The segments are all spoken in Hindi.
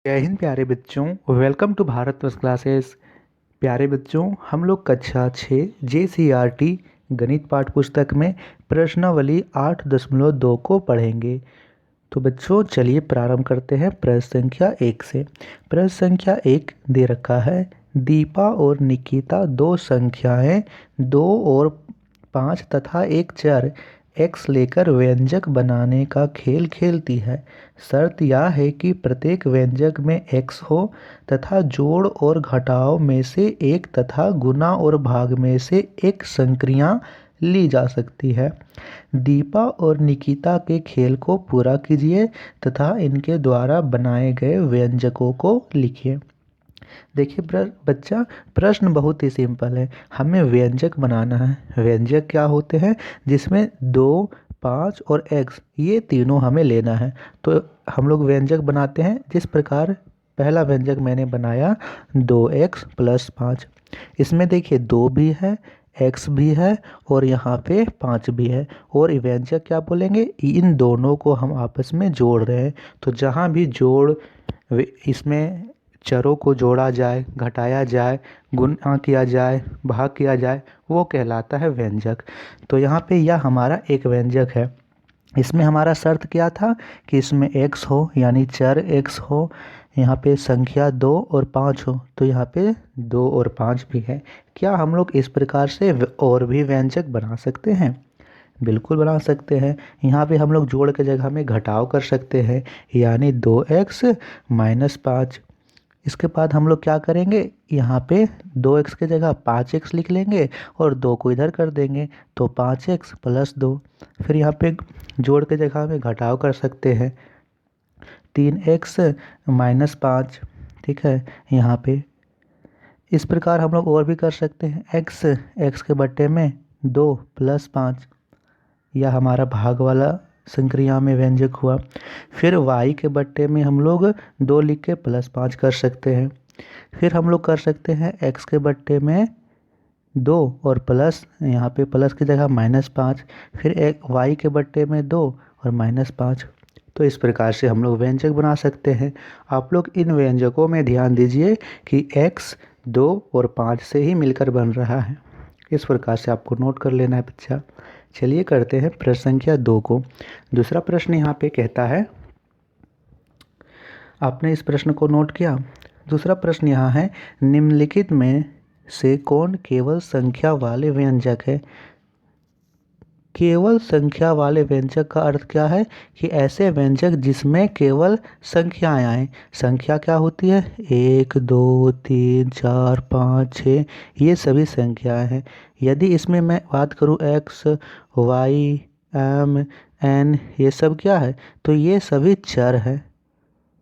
जय हिंद प्यारे बच्चों। Welcome to Bharat verse classes. प्यारे बच्चों, हम लोग कक्षा 6 JCRT गणित पाठ पुस्तक में प्रश्नावली 8.2 को पढ़ेंगे। तो बच्चों चलिए प्रारंभ करते हैं प्रश्न संख्या 1 से। प्रश्न संख्या 1 दे रखा है, दीपा और निकिता दो संख्याएं 2 और 5 तथा एक चर x लेकर व्यंजक बनाने का खेल खेलती है। शर्त यह है कि प्रत्येक व्यंजक में x हो तथा जोड़ और घटाव में से एक तथा गुणा और भाग में से एक संक्रिया ली जा सकती है। दीपा और निकिता के खेल को पूरा कीजिए तथा इनके द्वारा बनाए गए व्यंजकों को लिखिए। देखिए बच्चा, प्रश्न बहुत ही सिंपल है। हमें व्यंजक बनाना है। व्यंजक क्या होते हैं? जिसमें 2, 5 और x ये तीनों हमें लेना है। तो हम लोग व्यंजक बनाते हैं जिस प्रकार पहला व्यंजक मैंने बनाया 2x + 5। इसमें देखिए 2 भी है, x भी है और यहाँ पे 5 भी है। और व्यंजक क्या बोलेंगे? इन दोनों को हम आपस में जोड़ रहे हैं। तो जहाँ भी जोड़ इसमें चरों को जोड़ा जाए, घटाया जाए, गुणा किया जाए, भाग किया जाए, वो कहलाता है व्यंजक। तो यहाँ पे यह हमारा एक व्यंजक है। इसमें हमारा शर्त क्या था कि इसमें x हो, यानी चर x हो, यहाँ पे संख्या 2 और 5 हो। तो यहाँ पे 2 और 5 भी है। क्या हम लोग इस प्रकार से और भी व्यंजक बना सकते हैं? बिल्कुल बना सकते हैं। यहाँ पे हम लोग जोड़ के जगह में घटाव कर सकते हैं, यानी 2x - 5। इसके बाद हम लोग क्या करेंगे? यहाँ पे 2x के जगह 5x लिख लेंगे और 2 को इधर कर देंगे, तो 5x + 2। फिर यहाँ पे जोड़ के जगह में घटाव कर सकते हैं, 3x - 5। ठीक है, यहाँ पे इस प्रकार हम लोग और भी कर सकते हैं। x के बट्टे में 2 + 5, यह हमारा भाग वाला संक्रिया में व्यंजक हुआ। फिर y के बट्टे में हम लोग 2 लिख के +5 कर सकते हैं। फिर हम लोग कर सकते हैं x के बट्टे में 2 और प्लस, यहाँ पे प्लस की जगह -5। फिर एक y के बट्टे में 2 और -5। तो इस प्रकार से हम लोग व्यंजक बना सकते हैं। आप लोग इन व्यंजकों में ध्यान दीजिए कि x 2 और 5 से ही मिलकर बन रहा है। इस प्रकार से आपको नोट कर लेना है बच्चा। चलिए करते हैं प्रश्न संख्या 2 को। दूसरा प्रश्न यहाँ पे कहता है, आपने इस प्रश्न को नोट किया? दूसरा प्रश्न यहाँ है, निम्नलिखित में से कौन केवल संख्या वाले व्यंजक है? केवल संख्या वाले व्यंजक का अर्थ क्या है? कि ऐसे व्यंजक जिसमें केवल संख्याएं आए। संख्या क्या होती है? 1, 2, 3, 4, 5, 6, ये सभी संख्याएं हैं। यदि इसमें मैं बात करूं x, y, m, n, ये सब क्या है? तो ये सभी चर हैं।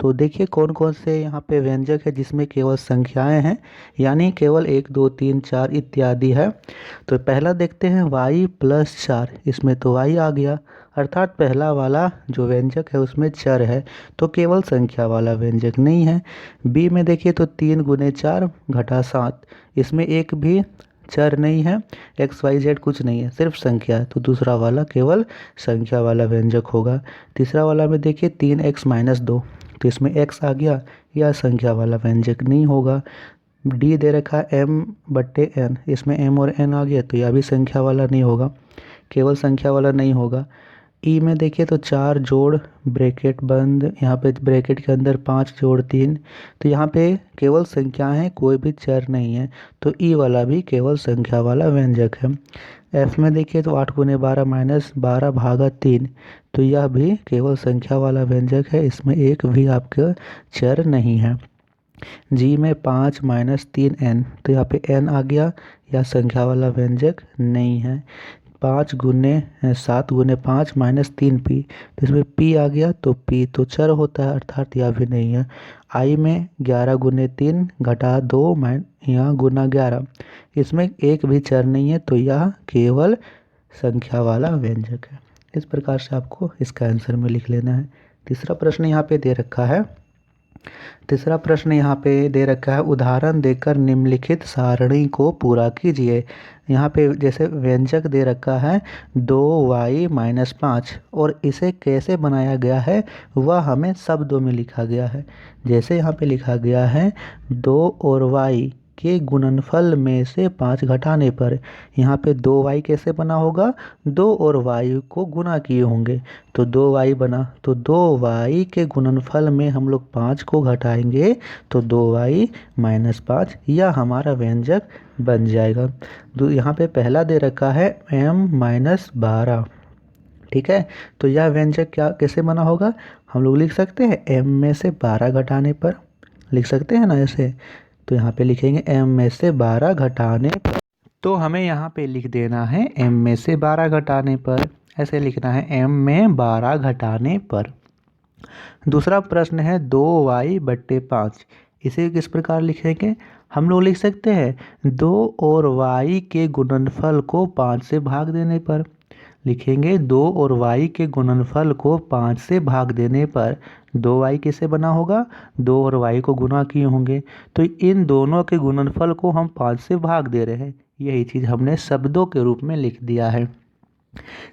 तो देखिए कौन कौन से यहाँ पे व्यंजक है जिसमें केवल संख्याएं हैं, यानी केवल 1, 2, 3, 4 इत्यादि है। तो पहला देखते हैं y + 4। इसमें तो y आ गया, अर्थात पहला वाला जो व्यंजक है उसमें चर है, तो केवल संख्या वाला व्यंजक नहीं है। b में देखिए तो 3 × 4 = 7। इसमें एक भी चर नहीं है, x, y, z कुछ नहीं है, सिर्फ संख्या है। तो दूसरा वाला केवल संख्या वाला व्यंजक होगा। तीसरा वाला में देखिए 3x - 2, तो इसमें x आ गया, यह संख्या वाला व्यंजक नहीं होगा। d दे रखा है m/n, इसमें m और n आ गया, तो यह भी संख्या वाला नहीं होगा, केवल संख्या वाला नहीं होगा। ई में देखिए तो 4 जोड़ ब्रैकेट बंद, यहाँ पे ब्रैकेट के अंदर 5 जोड़ 3, तो यहाँ पे केवल संख्याएं हैं, कोई भी चर नहीं है, तो ई वाला भी केवल संख्या वाला व्यंजक है। एफ में देखिए तो 8 × 12 - 12/3, तो यह भी केवल संख्या वाला व्यंजक है, इसमें एक भी आपका चर नहीं है। जी में 5 - 3n, तो यहाँ पे n आ गया, यह संख्या वाला व्यंजक नहीं है। 7 × 5 - 3p, तो इसमें p आ गया, तो p तो चर होता है, अर्थात यह भी नहीं है। i में 11 × 3 - 2 यहाँ गुना 11, इसमें एक भी चर नहीं है, तो यह केवल संख्या वाला व्यंजक है। इस प्रकार से आपको इसका आंसर में लिख लेना है। तीसरा प्रश्न यहाँ पे दे रखा है, तीसरा प्रश्न यहाँ पे दे रखा है, उदाहरण देकर निम्नलिखित सारणी को पूरा कीजिए। यहाँ पे जैसे व्यंजक दे रखा है 2y-5 और इसे कैसे बनाया गया है वह हमें शब्दों में लिखा गया है। जैसे यहाँ पे लिखा गया है 2 और y के गुणनफल में से 5 घटाने पर, यहाँ पे 2y कैसे बना होगा, 2 और y को गुना किए होंगे तो 2y बना, तो 2y के गुणनफल में हम लोग 5 को घटाएंगे तो 2y-5 यह हमारा व्यंजक बन जाएगा। यहाँ पे पहला दे रखा है m-12, ठीक है। तो यह व्यंजक क्या कैसे बना होगा, हम लोग लिख सकते हैं m में से 12 घटाने पर, लिख सकते हैं ना ऐसे। तो यहाँ पे लिखेंगे m में से 12 घटाने पर, तो हमें यहाँ पे लिख देना है m में से 12 घटाने पर, ऐसे लिखना है m में 12 घटाने पर। दूसरा प्रश्न है 2y/5, इसे किस प्रकार लिखेंगे, हम लोग लिख सकते हैं 2 और y के गुणनफल को 5 से भाग देने पर, लिखेंगे 2 और y के गुणनफल को 5 से भाग देने पर 2y कैसे बना होगा, 2 और y को गुना किए होंगे तो इन दोनों के गुणनफल को हम 5 से भाग दे रहे हैं, यही चीज़ हमने शब्दों के रूप में लिख दिया है।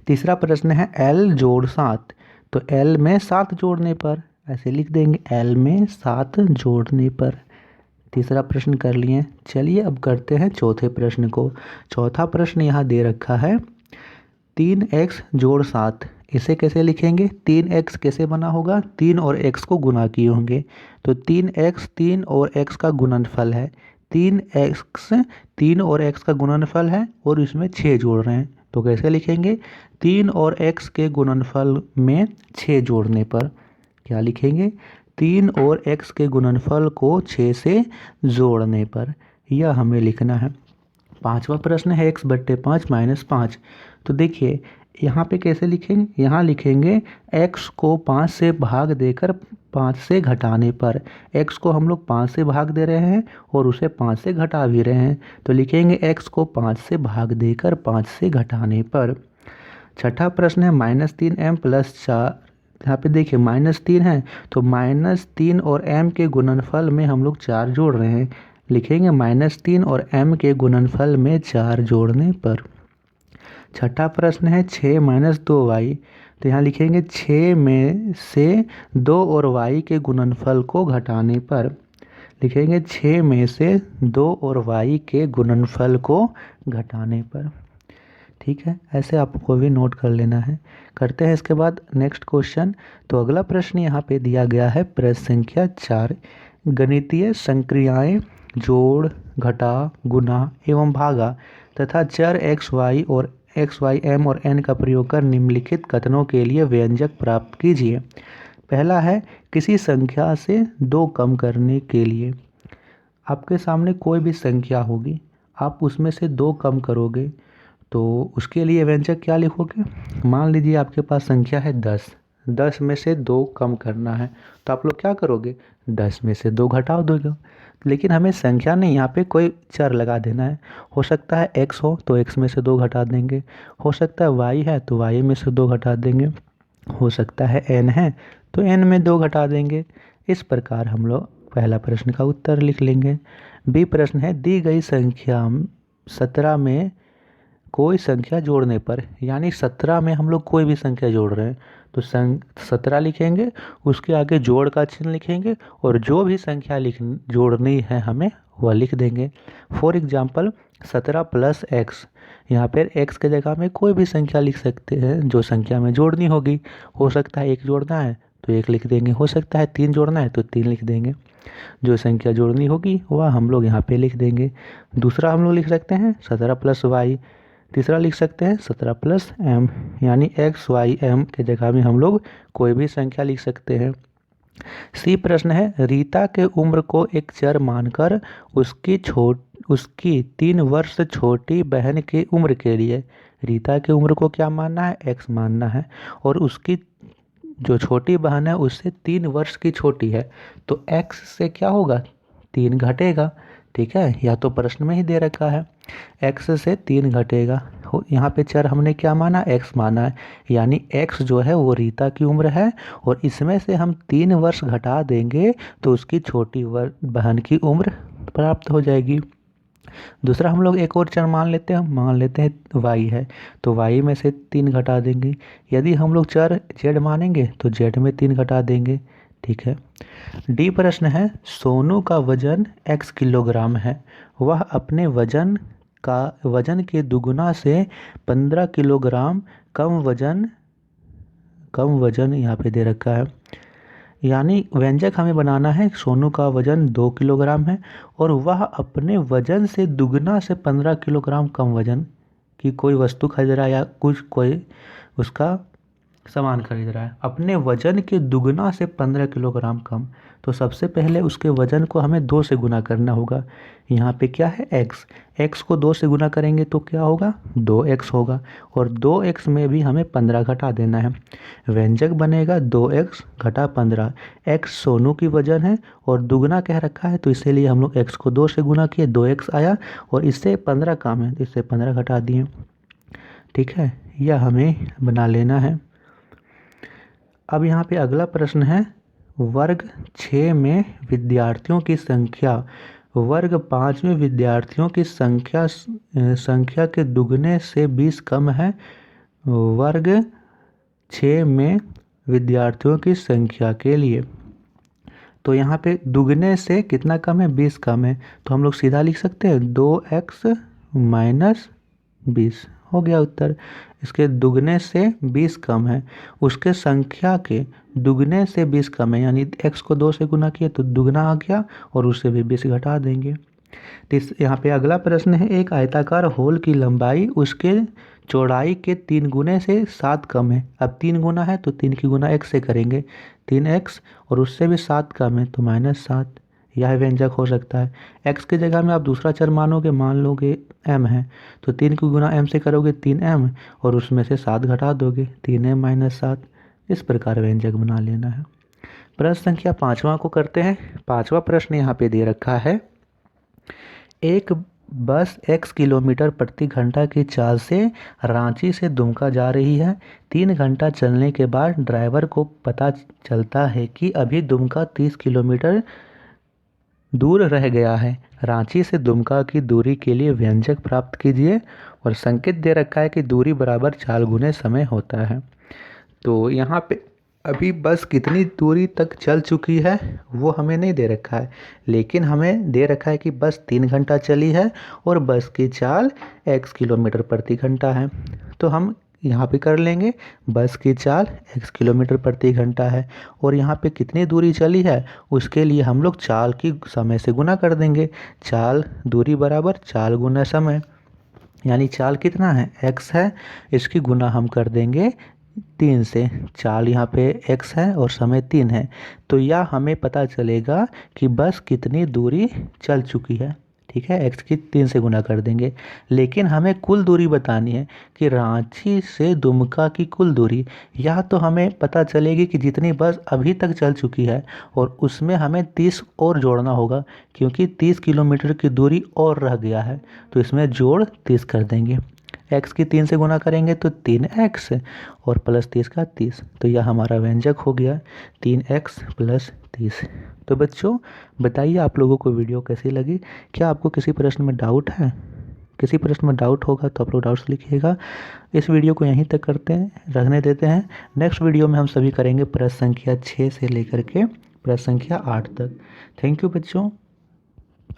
तीसरा प्रश्न है l जोड़ 7, तो l में 7 जोड़ने पर ऐसे लिख देंगे l में 7 जोड़ने पर। तीसरा प्रश्न कर लिए। चलिए अब करते हैं चौथे प्रश्न को। चौथा प्रश्न यहाँ दे रखा है 3x जोड़ 7, इसे कैसे लिखेंगे, 3x कैसे बना होगा, 3 और x को गुना किए होंगे तो 3x 3 और x का गुणनफल है, 3x 3 और x का गुणनफल है और इसमें 6 जोड़ रहे हैं तो कैसे लिखेंगे, 3 और x के गुणनफल में 6 जोड़ने पर क्या लिखेंगे, 3 और x के गुणनफल को 6 से जोड़ने पर, यह हमें लिखना है। पांचवा प्रश्न है x/5-5, तो देखिए यहाँ पे कैसे लिखेंगे, यहाँ लिखेंगे x को 5 से भाग देकर 5 से घटाने पर, x को हम लोग 5 से भाग दे रहे हैं और उसे 5 से घटा भी रहे हैं तो लिखेंगे x को 5 से भाग देकर 5 से घटाने पर। छठा प्रश्न है -3m+4, यहाँ पे देखिए -3 है तो -3 और m के गुणनफल में हम लोग 4 जोड़ रहे हैं, लिखेंगे -3 और m के गुणनफल में 4 जोड़ने पर। छठा प्रश्न है 6-2y, तो यहाँ लिखेंगे 6 में से 2 और y के गुणनफल को घटाने पर, लिखेंगे 6 में से 2 और y के गुणनफल को घटाने पर, ठीक है। ऐसे आपको भी नोट कर लेना है। करते हैं इसके बाद नेक्स्ट क्वेश्चन। तो अगला प्रश्न यहाँ पे दिया गया है प्रश्न संख्या 4, गणितीय संक्रियाएं जोड़, घटा, गुना एवं भागा तथा चर x y और x y m और n का प्रयोग कर निम्नलिखित कथनों के लिए व्यंजक प्राप्त कीजिए। पहला है किसी संख्या से 2 कम करने के लिए, आपके सामने कोई भी संख्या होगी, आप उसमें से 2 कम करोगे तो उसके लिए व्यंजक क्या लिखोगे, मान लीजिए आपके पास संख्या है 10, 10 में से 2 कम करना है तो आप लोग क्या करोगे, 10 में से 2 घटा दोगे। लेकिन हमें संख्या नहीं, यहाँ पे कोई चर लगा देना है, हो सकता है x हो तो x में से 2 घटा देंगे, हो सकता है y है तो y में से 2 घटा देंगे, हो सकता है n है तो n में 2 घटा देंगे। इस प्रकार हम लोग पहला प्रश्न का उत्तर लिख लेंगे। बी प्रश्न है दी गई संख्या 17 में कोई संख्या जोड़ने पर, यानी 17 में हम लोग कोई भी संख्या जोड़ रहे हैं तो 17 लिखेंगे, उसके आगे जोड़ का चिन्ह लिखेंगे और जो भी संख्या जोड़नी है हमें वह लिख देंगे। फॉर एग्जाम्पल 17 + x, यहाँ पर x के जगह में कोई भी संख्या लिख सकते हैं जो संख्या में जोड़नी होगी, हो सकता है 1 जोड़ना है तो 1 लिख देंगे, हो सकता है 3 जोड़ना है तो 3 लिख देंगे, जो संख्या जोड़नी होगी वह हम लोग यहाँ पे लिख देंगे। दूसरा हम लोग लिख सकते हैं 17 + y, तीसरा लिख सकते हैं 17 + m, यानी x y m के जगह में हम लोग कोई भी संख्या लिख सकते हैं। सी प्रश्न है रीता के उम्र को एक चर मानकर उसकी 3 वर्ष छोटी बहन की उम्र के लिए, रीता की उम्र को क्या मानना है, x मानना है और उसकी जो छोटी बहन है उससे 3 वर्ष की छोटी है तो x से क्या होगा, 3 घटेगा, ठीक है, या तो प्रश्न में ही दे रखा है। x से 3 घटेगा, यहाँ पे चर हमने क्या माना, x माना है, यानी x जो है वो रीता की उम्र है और इसमें से हम 3 वर्ष घटा देंगे तो उसकी छोटी बहन की उम्र प्राप्त हो जाएगी। दूसरा हम लोग एक और चर मान लेते हैं y है, तो y में से 3 घटा देंगे। यदि हम लोग चर z मानेंगे तो z में 3 घटा देंगे। ठीक है। डी प्रश्न है, सोनू का वजन x किलोग्राम है, वह अपने वजन के दुगुना से 15 किलोग्राम कम वजन यहाँ पे दे रखा है। यानी व्यंजक हमें बनाना है, सोनू का वजन 2 किलोग्राम है और वह अपने वजन से दुगना से 15 किलोग्राम कम वजन की कोई वस्तु खरीद रहा है या कोई उसका सामान खरीद रहा है, अपने वजन के दुगना से 15 किलोग्राम कम। तो सबसे पहले उसके वजन को हमें 2 से गुना करना होगा। यहाँ पे क्या है, x को 2 से गुना करेंगे तो क्या होगा, 2x होगा और 2x में भी हमें 15 घटा देना है। व्यंजक बनेगा 2x घटा 15। x सोनू की वजन है और दुगना कह रखा है, तो इसीलिए हम लोग x को 2 से गुना किए, 2x आया और इससे 15 कम है, इससे 15 घटा दिए। ठीक है, यह हमें बना लेना है। अब यहाँ पे अगला प्रश्न है, वर्ग 6 में विद्यार्थियों की संख्या वर्ग 5 में विद्यार्थियों की संख्या के दुगने से 20 कम है। वर्ग 6 में विद्यार्थियों की संख्या के लिए, तो यहाँ पे दुगने से कितना कम है, 20 कम है, तो हम लोग सीधा लिख सकते हैं 2x माइनस 20 हो गया उत्तर। इसके दुगने से 20 कम है, उसके संख्या के दुगने से 20 कम है, यानी x को 2 से गुना किए तो दुगना आ गया और उससे भी 20 घटा देंगे। तो यहाँ पे अगला प्रश्न है, एक आयताकार होल की लंबाई उसके चौड़ाई के 3 गुने से 7 कम है। अब 3 गुना है तो 3 की गुना x से करेंगे, 3x और उससे भी 7 कम है तो -7। यह व्यंजक हो सकता है। x की जगह में आप दूसरा चर मानोगे, मान लोगे m है, तो 3 की गुना m से करोगे 3m और उसमें से 7 घटा दोगे, 3m - 7। इस प्रकार व्यंजक बना लेना है। प्रश्न संख्या 5वां को करते हैं। 5वां प्रश्न यहाँ पे दे रखा है, एक बस x किलोमीटर प्रति घंटा की चाल से रांची से दुमका जा रही है। 3 घंटा चलने के बाद ड्राइवर को पता चलता है कि अभी दुमका 30 किलोमीटर दूर रह गया है। रांची से दुमका की दूरी के लिए व्यंजक प्राप्त कीजिए और संकेत दे रखा है कि दूरी बराबर 4 गुने समय होता है। तो यहाँ पे अभी बस कितनी दूरी तक चल चुकी है वो हमें नहीं दे रखा है, लेकिन हमें दे रखा है कि बस 3 घंटा चली है और बस की चाल x किलोमीटर प्रति घंटा है। तो हम यहाँ पे कर लेंगे, बस की चाल x किलोमीटर प्रति घंटा है और यहाँ पे कितनी दूरी चली है उसके लिए हम लोग चाल की समय से गुना कर देंगे। चाल दूरी बराबर 4 गुना समय, यानी चाल कितना है, x है, इसकी गुना हम कर देंगे 3 से। चाल यहाँ पे x है और समय 3 है, तो यह हमें पता चलेगा कि बस कितनी दूरी चल चुकी है। ठीक है, x की 3 से गुना कर देंगे, लेकिन हमें कुल दूरी बतानी है कि रांची से दुमका की कुल दूरी। यह तो हमें पता चलेगी कि जितनी बस अभी तक चल चुकी है और उसमें हमें 30 और जोड़ना होगा, क्योंकि 30 किलोमीटर की दूरी और रह गया है, तो इसमें जोड़ 30 कर देंगे। x की 3 से गुना करेंगे तो 3x और प्लस 30 का 30, तो यह हमारा व्यंजक हो गया 3x + 30। तो बच्चों बताइए आप लोगों को वीडियो कैसी लगी, क्या आपको किसी प्रश्न में डाउट है? किसी प्रश्न में डाउट होगा तो आप लोग डाउट्स लिखिएगा। इस वीडियो को यहीं तक रखने देते हैं। नेक्स्ट वीडियो में हम सभी करेंगे प्रश्न संख्या 6 से लेकर के प्रश्न संख्या 8 तक। थैंक यू बच्चों।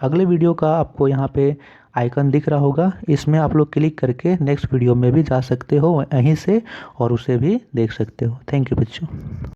अगले वीडियो का आपको यहाँ पे आइकन दिख रहा होगा, इसमें आप लोग क्लिक करके नेक्स्ट वीडियो में भी जा सकते हो यहीं से और उसे भी देख सकते हो। थैंक यू बच्चों।